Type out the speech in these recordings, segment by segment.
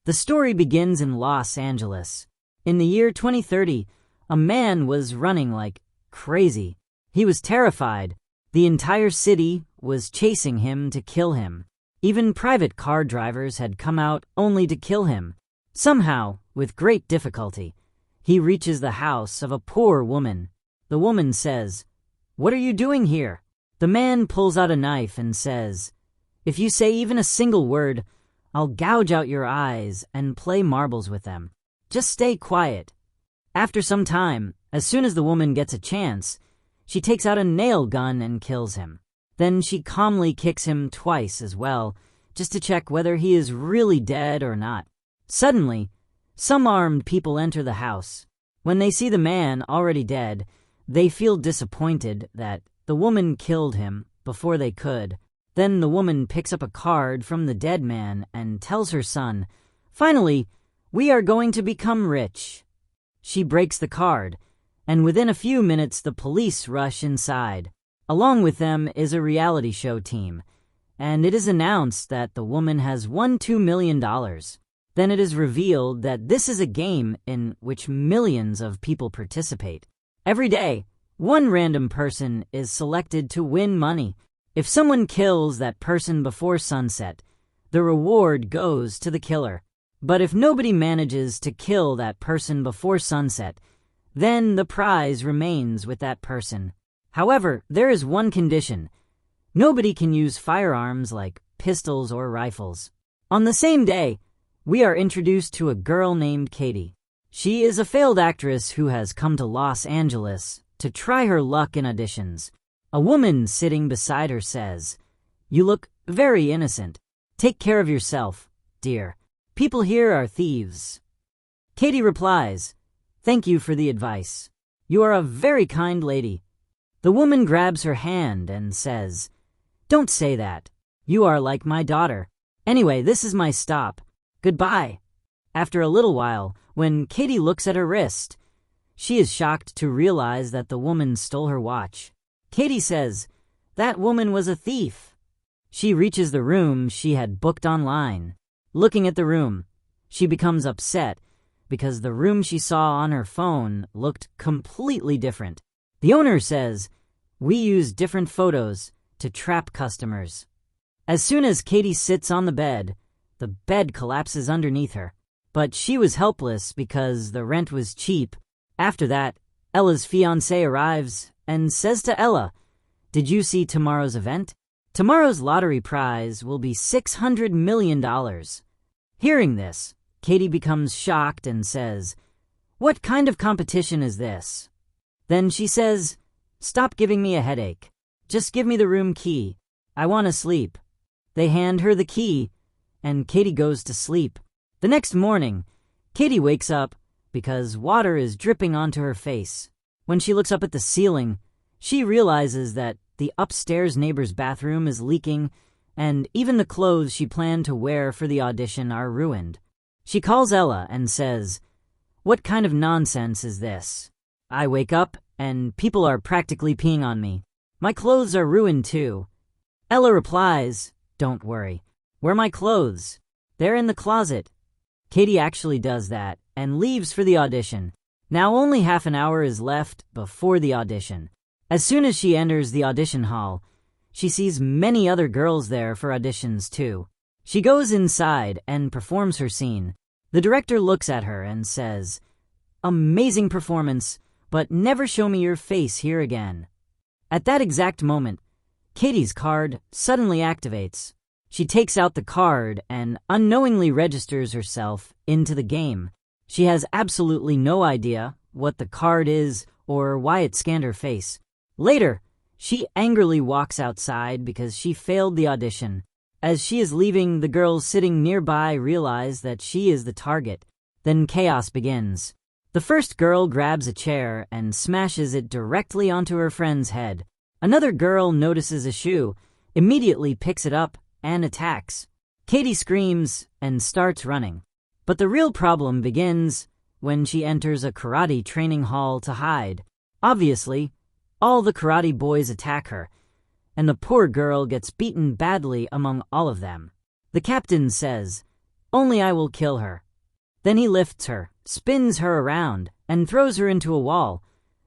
The story begins in Los Angeles. In the year 2030, a man was running like crazy. He was terrified. The entire city was chasing him to kill him. Even private car drivers had come out only to kill him. Somehow, with great difficulty, he reaches the house of a poor woman. The woman says, "What are you doing here?" The man pulls out a knife and says, "If you say even a single word, I'll gouge out your eyes and play marbles with them. Just stay quiet." After some time, as soon as the woman gets a chance, she takes out a nail gun and kills him. Then she calmly kicks him twice as well, just to check whether he is really dead or not. Suddenly, some armed people enter the house. When they see the man already dead, they feel disappointed that the woman killed him before they could. Then the woman picks up a card from the dead man and tells her son, "Finally, we are going to become rich." She breaks the card, and within a few minutes the police rush inside. Along with them is a reality show team, and it is announced that the woman has won $2 million. Then it is revealed that this is a game in which millions of people participate. Every day, one random person is selected to win money. If someone kills that person before sunset, the reward goes to the killer. But if nobody manages to kill that person before sunset, then the prize remains with that person. However, there is one condition. Nobody can use firearms like pistols or rifles. On the same day, we are introduced to a girl named Katie. She is a failed actress who has come to Los Angeles to try her luck in auditions. A woman sitting beside her says, "You look very innocent. Take care of yourself, dear. People here are thieves." Katie replies, "Thank you for the advice. You are a very kind lady." The woman grabs her hand and says, "Don't say that. You are like my daughter. Anyway, this is my stop. Goodbye." After a little while, when Katie looks at her wrist, she is shocked to realize that the woman stole her watch. Katie says, "That woman was a thief." She reaches the room she had booked online. Looking at the room, she becomes upset because the room she saw on her phone looked completely different. The owner says, "We use different photos to trap customers." As soon as Katie sits on the bed collapses underneath her. But she was helpless because the rent was cheap. After that, Ella's fiancé arrives and says to Ella, "Did you see tomorrow's event? Tomorrow's lottery prize will be $600 million. Hearing this, Katie becomes shocked and says, "What kind of competition is this?" Then she says, "Stop giving me a headache. Just give me the room key. I want to sleep." They hand her the key, and Katie goes to sleep. The next morning, Katie wakes up because water is dripping onto her face. When she looks up at the ceiling, she realizes that the upstairs neighbor's bathroom is leaking, and even the clothes she planned to wear for the audition are ruined. She calls Ella and says, "What kind of nonsense is this? I wake up and people are practically peeing on me. My clothes are ruined too." Ella replies, "Don't worry. Where are my clothes? They're in the closet." Katie actually does that and leaves for the audition. Now only half an hour is left before the audition. As soon as she enters the audition hall, she sees many other girls there for auditions too. She goes inside and performs her scene. The director looks at her and says, "Amazing performance, but never show me your face here again." At that exact moment, Katie's card suddenly activates. She takes out the card and unknowingly registers herself into the game. She has absolutely no idea what the card is or why it scanned her face. Later, she angrily walks outside because she failed the audition. As she is leaving, the girls sitting nearby realize that she is the target. Then chaos begins. The first girl grabs a chair and smashes it directly onto her friend's head. Another girl notices a shoe, immediately picks it up, and attacks. Katie screams and starts running. But the real problem begins when she enters a karate training hall to hide. Obviously, all the karate boys attack her, and the poor girl gets beaten badly among all of them. The captain says, Only I will kill her. Then he lifts her, spins her around, and throws her into a wall,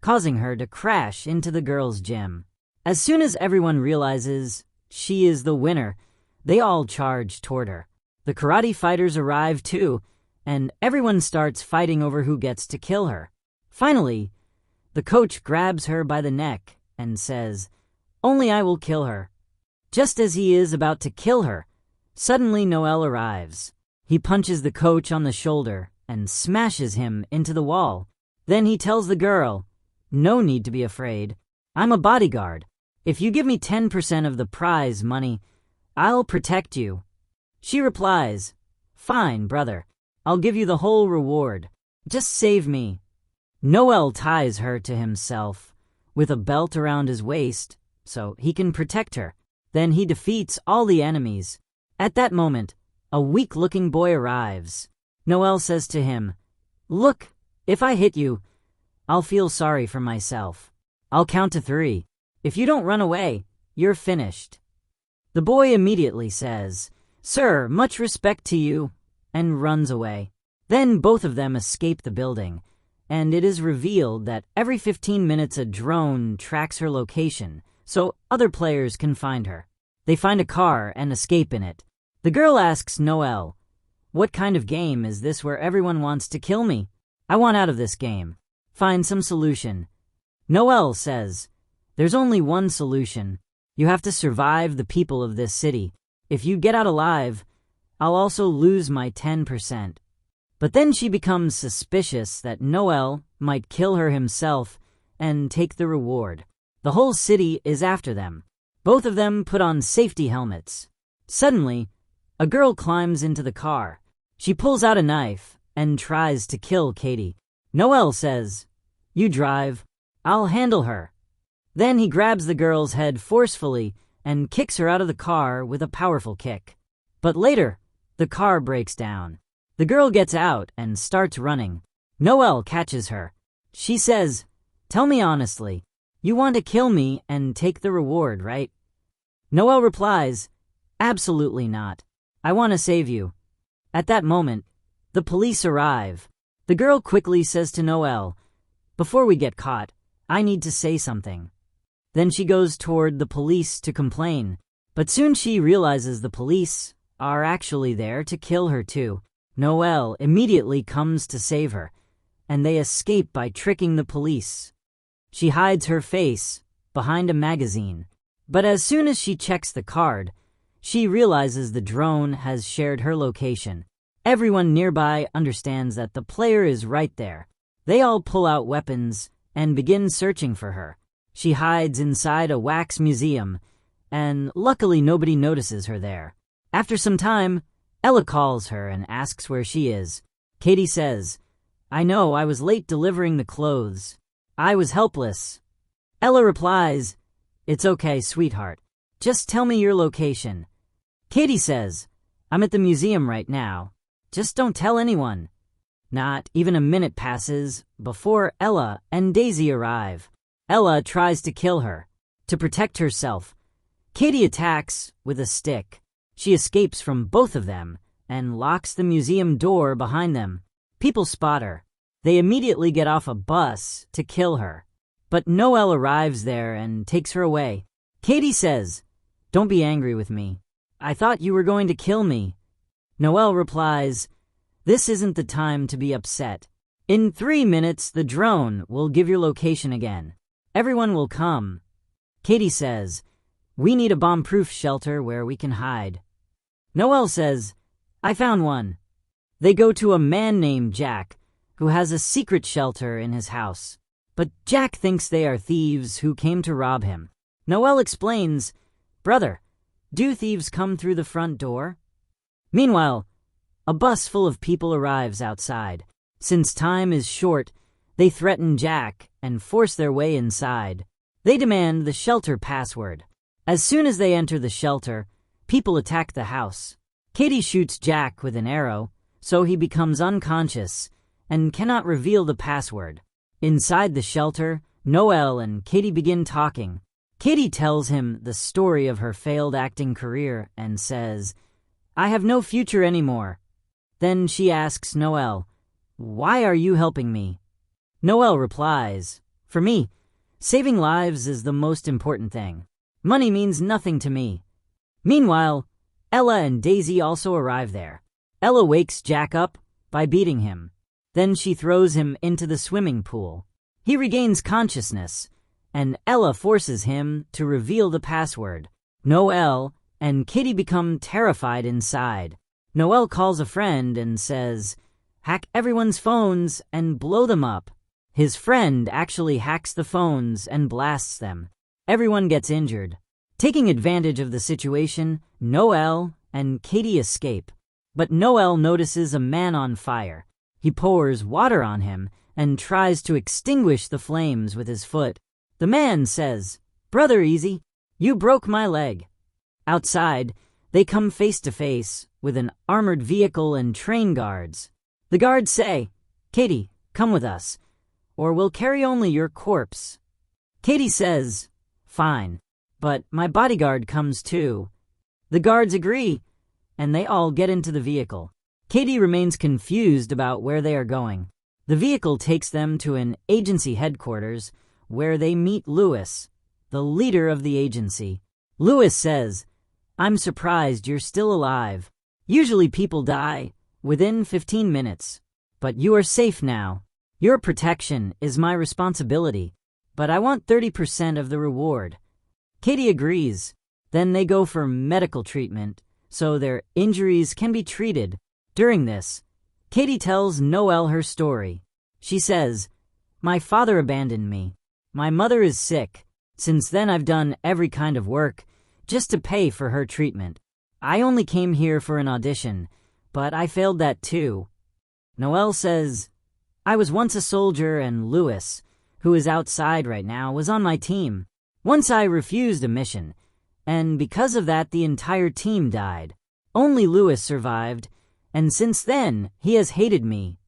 causing her to crash into the girls' gym. As soon as everyone realizes she is the winner, they all charge toward her. The karate fighters arrive too, and everyone starts fighting over who gets to kill her. Finally, the coach grabs her by the neck and says, "Only I will kill her." Just as he is about to kill her, suddenly Noel arrives. He punches the coach on the shoulder and smashes him into the wall. Then he tells the girl, "No need to be afraid. I'm a bodyguard. If you give me 10% of the prize money, I'll protect you." She replies, "Fine, brother. I'll give you the whole reward. Just save me." Noel ties her to himself with a belt around his waist so he can protect her. Then he defeats all the enemies. At that moment, a weak-looking boy arrives. Noel says to him, "Look, if I hit you, I'll feel sorry for myself. I'll count to 3. If you don't run away, you're finished." The boy immediately says, "Sir, much respect to you," and runs away. Then both of them escape the building, and it is revealed that every 15 minutes a drone tracks her location so other players can find her. They find a car and escape in it. The girl asks Noel, "What kind of game is this where everyone wants to kill me? I want out of this game. Find some solution." Noel says, "There's only one solution. You have to survive the people of this city. If you get out alive, I'll also lose my 10%. But then she becomes suspicious that Noel might kill her himself and take the reward. The whole city is after them. Both of them put on safety helmets. Suddenly, a girl climbs into the car. She pulls out a knife and tries to kill Katie. Noel says, "You drive. I'll handle her." Then he grabs the girl's head forcefully and kicks her out of the car with a powerful kick. But later, the car breaks down. The girl gets out and starts running. Noel catches her. She says, "Tell me honestly, you want to kill me and take the reward, right?" Noel replies, "Absolutely not. I want to save you." At that moment, the police arrive. The girl quickly says to Noel, "Before we get caught, I need to say something." Then she goes toward the police to complain, but soon she realizes the police are actually there to kill her too. Noel immediately comes to save her, and they escape by tricking the police. She hides her face behind a magazine, but as soon as she checks the card, she realizes the drone has shared her location. Everyone nearby understands that the player is right there. They all pull out weapons and begin searching for her. She hides inside a wax museum, and luckily nobody notices her there. After some time, Ella calls her and asks where she is. Katie says, "I know, I was late delivering the clothes. I was helpless." Ella replies, "It's okay, sweetheart. Just tell me your location." Katie says, "I'm at the museum right now. Just don't tell anyone." Not even a minute passes before Ella and Daisy arrive. Ella tries to kill her. To protect herself, Katie attacks with a stick. She escapes from both of them and locks the museum door behind them. People spot her. They immediately get off a bus to kill her. But Noel arrives there and takes her away. Katie says, "Don't be angry with me. I thought you were going to kill me." Noel replies, "This isn't the time to be upset. In 3 minutes, the drone will give your location again. Everyone will come." Katie says, "We need a bomb-proof shelter where we can hide." Noel says, "I found one." They go to a man named Jack, who has a secret shelter in his house. But Jack thinks they are thieves who came to rob him. Noel explains, "Brother, do thieves come through the front door?" Meanwhile, a bus full of people arrives outside. Since time is short, they threaten Jack and force their way inside. They demand the shelter password. As soon as they enter the shelter, people attack the house. Katie shoots Jack with an arrow, so he becomes unconscious and cannot reveal the password. Inside the shelter, Noel and Katie begin talking. Katie tells him the story of her failed acting career and says, "I have no future anymore. Then she asks Noelle, "Why are you helping me?" Noelle replies, "For me, saving lives is the most important thing. Money means nothing to me." Meanwhile, Ella and Daisy also arrive there. Ella wakes Jack up by beating him. Then she throws him into the swimming pool. He regains consciousness, and Ella forces him to reveal the password. Noelle and Kitty become terrified inside. Noelle calls a friend and says, "Hack everyone's phones and blow them up." His friend actually hacks the phones and blasts them. Everyone gets injured. Taking advantage of the situation, Noelle and Katie escape. But Noelle notices a man on fire. He pours water on him and tries to extinguish the flames with his foot. The man says, "Brother Easy, you broke my leg." Outside, they come face to face with an armored vehicle and train guards. The guards say, "Katie, come with us, or we'll carry only your corpse." Katie says, "Fine, but my bodyguard comes too." The guards agree, and they all get into the vehicle. Katie remains confused about where they are going. The vehicle takes them to an agency headquarters where they meet Lewis, the leader of the agency. Lewis says, "I'm surprised you're still alive. Usually people die within 15 minutes, but you are safe now. Your protection is my responsibility, but I want 30% of the reward." Katie agrees. Then they go for medical treatment so their injuries can be treated. During this, Katie tells Noelle her story. She says, "My father abandoned me. My mother is sick. Since then I've done every kind of work just to pay for her treatment. I only came here for an audition, but I failed that too." Noelle says, "I was once a soldier and Lewis, who is outside right now, was on my team. Once I refused a mission, and because of that the entire team died. Only Lewis survived, and since then he has hated me."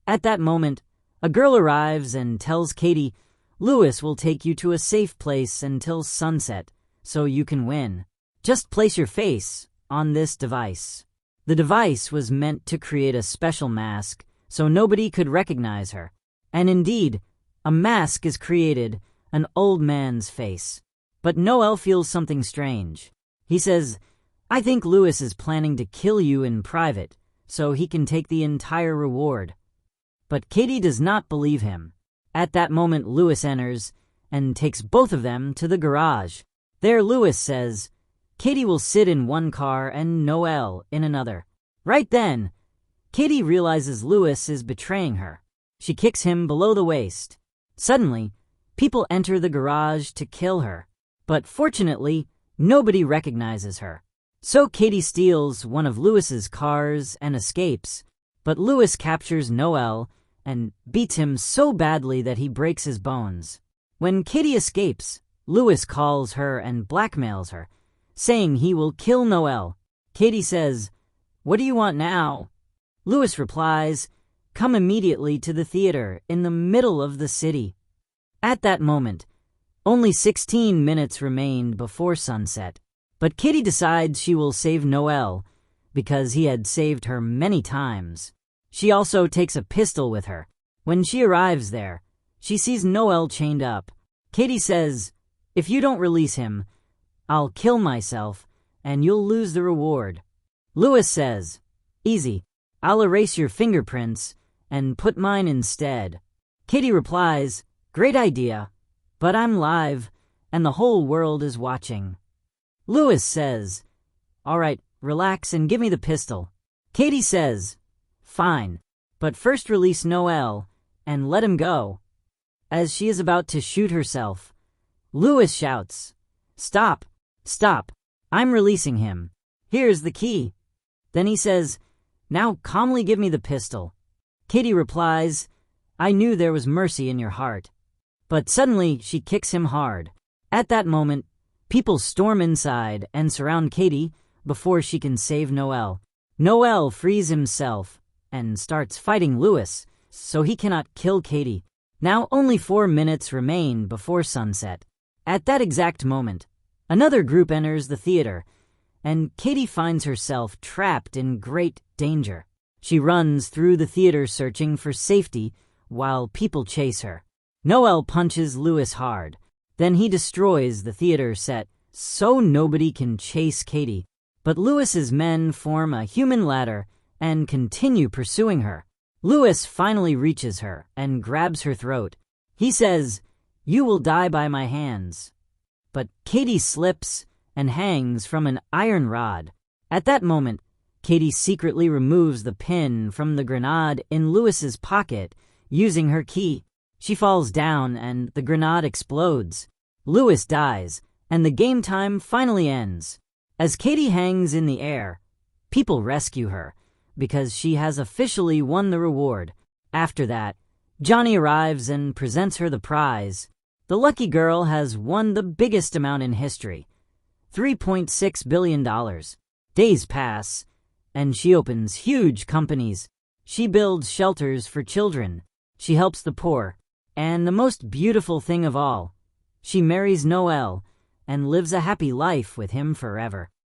At that moment, a girl arrives and tells Katie, "Lewis will take you to a safe place until sunset, so you can win. Just place your face on this device." The device was meant to create a special mask so nobody could recognize her. And indeed, a mask is created, an old man's face. But Noelle feels something strange. He says, "I think Lewis is planning to kill you in private so he can take the entire reward." But Katie does not believe him. At that moment, Lewis enters and takes both of them to the garage. There, Lewis says, Katie will sit in one car and Noelle in another. Right then, Katie realizes Lewis is betraying her. She kicks him below the waist. Suddenly, people enter the garage to kill her. But fortunately, nobody recognizes her. So Katie steals one of Lewis's cars and escapes. But Lewis captures Noelle and beats him so badly that he breaks his bones. When Katie escapes, Lewis calls her and blackmails her, saying he will kill Noelle. Katie says, "What do you want now?" Lewis replies, "Come immediately to the theater in the middle of the city." At that moment, only 16 minutes remained before sunset. But Katie decides she will save Noelle because he had saved her many times. She also takes a pistol with her. When she arrives there, she sees Noelle chained up. Katie says, "If you don't release him, I'll kill myself and you'll lose the reward." Lewis says, "Easy, I'll erase your fingerprints and put mine instead." Katie replies, "Great idea, but I'm live and the whole world is watching." Lewis says, "All right, relax and give me the pistol." Katie says, "Fine, but first release Noelle and let him go." As she is about to shoot herself, Lewis shouts, "Stop, stop, I'm releasing him. Here's the key." Then he says, "Now calmly give me the pistol." Katie replies, "I knew there was mercy in your heart." But suddenly she kicks him hard. At that moment, people storm inside and surround Katie before she can save Noelle. Noelle frees himself and starts fighting Lewis so he cannot kill Katie. Now only 4 minutes remain before sunset. At that exact moment, another group enters the theater, and Katie finds herself trapped in great danger. She runs through the theater searching for safety while people chase her. Noel punches Louis hard. Then he destroys the theater set so nobody can chase Katie. But Louis's men form a human ladder and continue pursuing her. Louis finally reaches her and grabs her throat. He says, "You will die by my hands." But Katie slips and hangs from an iron rod. At that moment, Katie secretly removes the pin from the grenade in Louis's pocket using her key. She falls down and the grenade explodes. Louis dies, and the game time finally ends. As Katie hangs in the air, people rescue her because she has officially won the reward. After that, Johnny arrives and presents her the prize. The lucky girl has won the biggest amount in history, $3.6 billion. Days pass, and she opens huge companies. She builds shelters for children. She helps the poor. And the most beautiful thing of all, she marries Noel and lives a happy life with him forever.